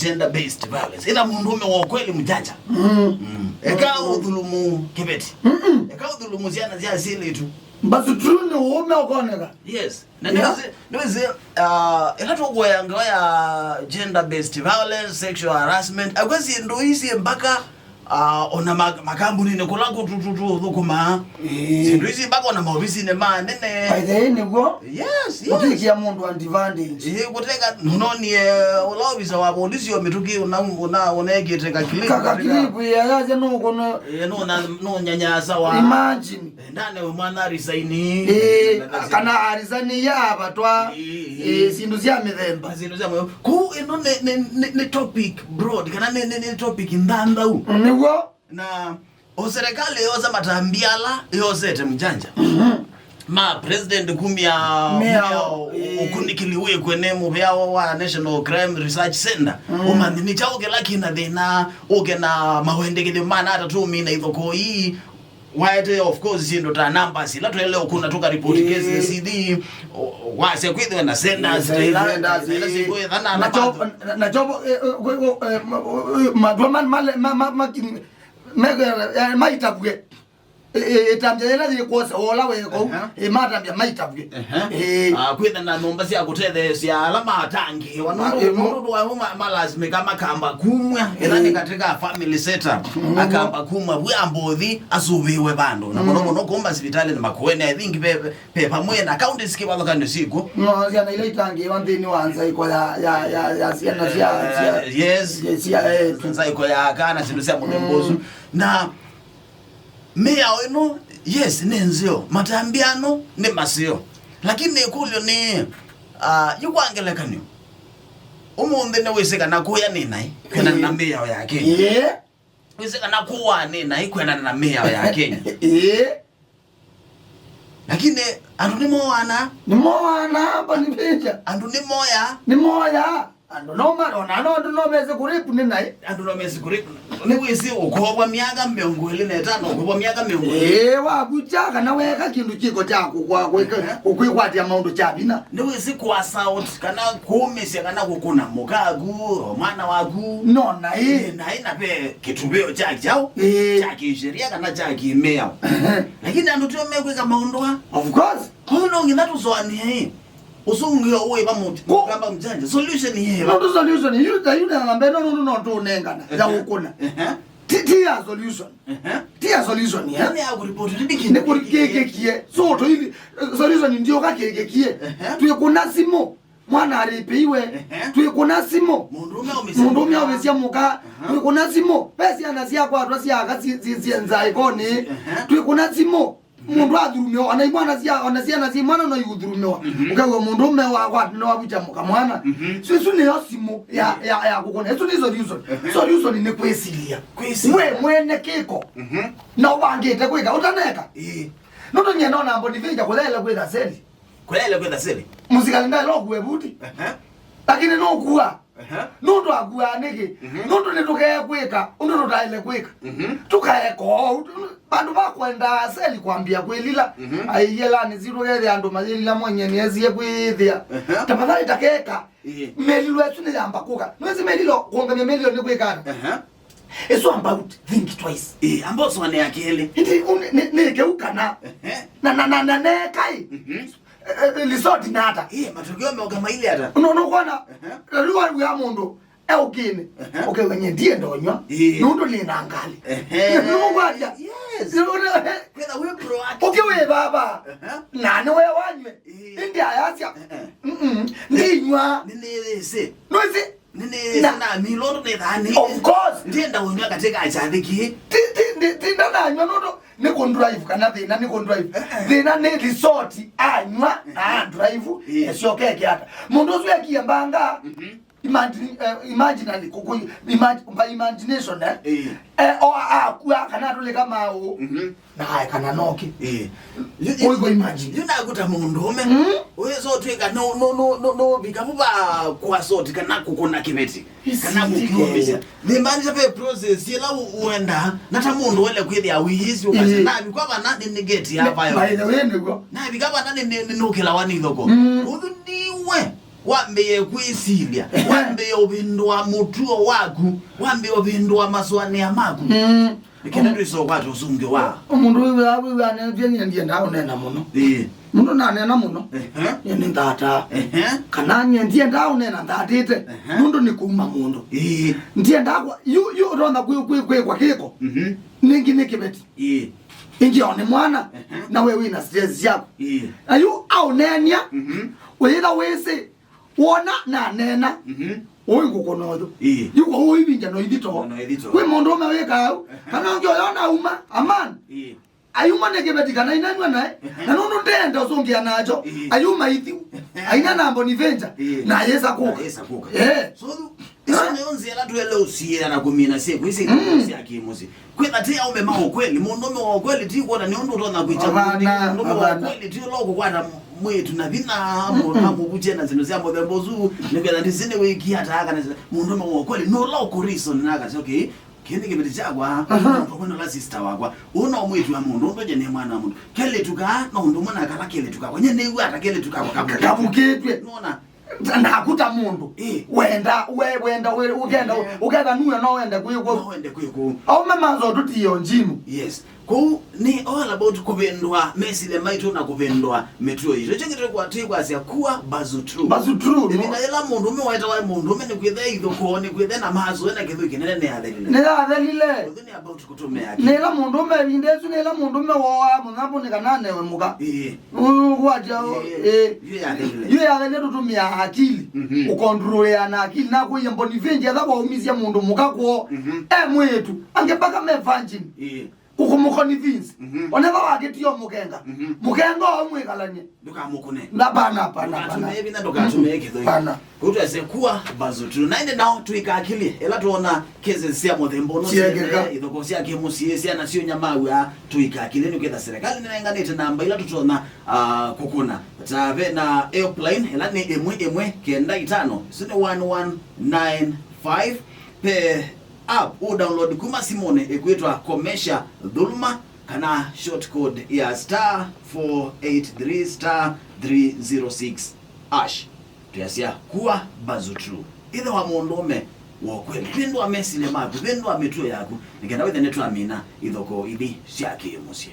gender based violence ila mundume wa kweli mjanja eka udhulumu kibeti eka udhulumu ziana zia asili tu basi true ume ukoneka yes na niweze ila tuko ya gender based violence sexual harassment akwezi ndo hizi mpaka ona makambuni ne kulako tukuma zindu hizi mpaka ona maofisi ne manene by the way nego yes utikia mundu advantage kuteka noni ulawisa wa polisi wametuki unaeketeka kilipu yaje no kono no nyanyasa wa imagine ndane mwana resign kana resign ya abatwa sindu cia mithemba ku eno ne topic broad kana ne topic ndanda u na serikali yoza matambiala yosete mjanja ma president kumya ukunikiliwe kwene mubyao wa National Crime Research Center umandini chao kelaki na thina ogena mawendekele mana hata tu mina hizo ko hii wide of course ndo ta numbers ila tuele kuna tuka report case CD wase kwithe na senders ila sikuwe dhana na jobo maitabwe etambela zikosa ola weko ematambya maitabwe kwithe na nomba sia kuthethe sia alama atangi wanondo wa malazime kama kamba kumwa ila katika family setup akamba kumwa bwambothi asubiwe bando na mono komba hospitali na makuene I think pe pamwe na account skiba bakande siku no yana ile itangi wandini wanza iko ya sia yes tunza iko ya kana sindusia munembozo na meya wenu yes nenzio matambiano ne masio lakini kulyo ni yukwangelekani umunde ne wese kana kuya ninai kwena na meya yake wese kana kuwa ninai kwena na meya yake lakini andu ni moana banipija andu ni moya andu no meze kuripu ninai andu no meze kuripu ni wese ukobwa miaka 25 ukobwa miaka 20 wabujaga na weka kindu kiko chako kwa ukwikwati amaundo chabina ni wese kwa south kana kumesya kana kukuna mukagu mwana wagu no na na pe kitubeo chao chaki sheria kana chaki meya lakini andu tio mekweka maundwa of course hono ngina tuzoani usungiyo uwe kamba mjanja solution yeye no solution yule ngambe no to nengana ya ukuna tia solution yani ya kuripoti ni kurikekekie so to hivi solution ndio kakekekie tuyekuna simo mwana aripiwe tuyekuna simo mundu umya obesia muka tuyekuna simo pesi anasia kwa atwasia akazienza ikoni tuyekuna simo mundu athurumewa anaimwana sia mwana no yudhurumewa ukawe mundu ume wa no wabuja muka mwana so ne yosimo ya kukona eso ni solution ni kwesilia we mwene kiko na ubangite kwika utaneka no to nyena na mboni vinja kulela kwenda seli muzika nda lo kuebuti lakini no kuwa ndo agua niki ndo nitoke kweka ndo taile kweka tukaeko bandu bakwenda seli kwambia kwelila ayela ni ziro gere andu malila mwenye niyezie kwithia tafadhali takeka melilo yetu ni yamba kuka nwezi melilo kuongamia melilo ni kweka eso about think twice amboso ane akele ni keuka na nekai lisoti nata matokeo meoga ile hata no kwana ruwa ya mundu ukine okay wenye ndiye ndonywa nundo linangali nungwaja yes kwenda we proactive okay we baba nani we wanywe ndi ayasya ndinywa ninelese nozi na milondo ne dhani of course ndienda wonywa katika achadiki tinda nanywa nundo niko drive kana thina niko drive thina ni resort anywa drive esio keke hata mundu uzu yakiambanga imagine imagination kwa kana tole kama o na kana noki oigo imagine yuna kuta mundu ume wezo tweka no bikamuba kwa sort kana kukona kibeti kana kukiobesha the management process yela uenda nata mundu wele kwithia wihizi ukasina bikwa bana ni gate hapa yo by the way nego na bikaba nani nukila wani thoko udhu niwe wambe kwisilia wambe obindwa mutuo waku wambe obindwa maswani ya maku ikenda twiso kwatu usunge wa umundu wiwe anenye ndiye ndawo nena muno mundu nanena muno ni ndata kana ndiye ndawo nena ndatite mundu ni kuma mundu ndiye ndakwa yu ronda kwa kiko ningi nikibeti ingi one mwana na wewe ina stress yako ayu au nenya wetha wese wona na nena oyi gukonodo yuko oyi binja no idito we mondo me weka kana ngyo yona uma aman ayuma nekebeti kana inanwa nae na nono ndenda uzongia nacho ayuma ithi aina nambo ni venja na yesa kuka so isone onzi ala tuele usiera na kumina sie kwisi si akimusi kwenda tia ume mao kweli mundo me wa kweli ti kuona ni ondo tona kuicha mundo me wa kweli ti loko kwana mwetu na vina mo kuchena zino sia mo dembozu nikela ndisine wiki hata aka na mundo me wa kweli no loko reason naka okay kende kibeti chagwa kwenda la sister wakwa una mwetu wa mundo ndo je ne mwana mundo kele tuka no ndo mwana akala kele tuka kwenye ne yu atakele tuka kabuketwe unaona ndakuta mundu wenda ugenda nuya no wenda kuyiko au mama zoto tiyo njimu yes ko ni all about kubendwa mesile maito na kubendwa metro ito chengete kwa tikwa sia kuwa bazu true nina ela mundu me waita wa mundu me kwithe itho ko ni kwithe na mazo ena kithu kinene ne athelile ni about kutumea ki nela mundu me bindezu nela mundu me wa munambo ni kanane we muka waja yu ya athelile tutumia akili ukontrol ya na akili na kuyembo ni venje thaba umizia mundu muka ko mwetu angepaka me vanjini ukumukhoni vinzi oneva waketiyo mukenga omwekalanye ndokamukune na bana maybe na ndokatumeke though kutwa sekuwa bazotu naende nao tuikakilie ela tuona keze sia modhembo no sia idoko sia kemusie sia na sio nyamawe tuikakilie nikenda serikali ninaenganite namba ila tutona kukuna tave na airplane ela ni emwe kenda 5 sine 1195 pe app o download kuma simone ekwetwa komesha dhulma kana short code ya *483 *306 ash tuyasia kuwa bazutru ile wa mondome wa kweli pendo amesile maku pendo ametwe yako nikenda wethe netu amina idhoko idi siake musie